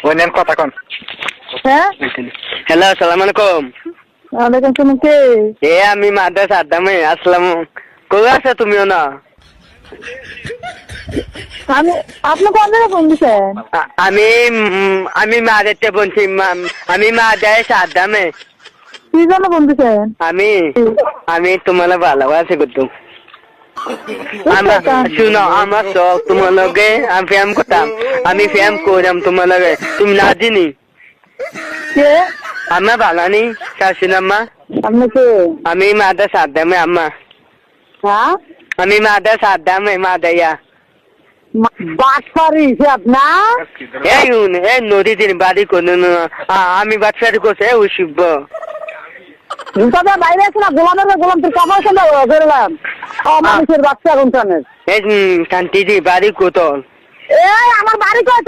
ওই নেন কথা কন। হ্যাঁ হ্যালো, আসসালামু আলাইকুম। ওয়ালাইকুম আসসালাম। কে? আমি মাদ্রাসা আদামে আসলাম। কই আছো তুমিও না? আমি আপনি কোন জায়গায় ফোন দিচ্ছেন? আমি মাদেরতে বলছি, আমি মাদ্রাসা আদামে। কি জন্য ফোন দিচ্ছেন? আমি তোমার ভালোবাসি করতো। শুনো, আমার শখ তোমার লগে আমি ফ্যাম করতাম। আমি ফ্যাম করলাম তোমার লগে, তুমি না জিনি কে? আমার ভালো নি শাশুন আম্মা। আপনি কে? আমি মাদ্রাসা আদামে আম্মা। হ্যাঁ আমি মাদ্রাসা আদামে মাদাইয়া। বাটপারি হিসাব না? এই নদীদের বাড়ি কোনো আমি বাচ্চারি করছে ওষুধ তবে বাইরে আছে না, গোলাম তোর কাপড় সঙ্গে বেরোলাম। মানুষের বাচ্চা কোনখানে? এই কান্তি দি বাড়ি কোতল। এই আমার বাড়ি কয়?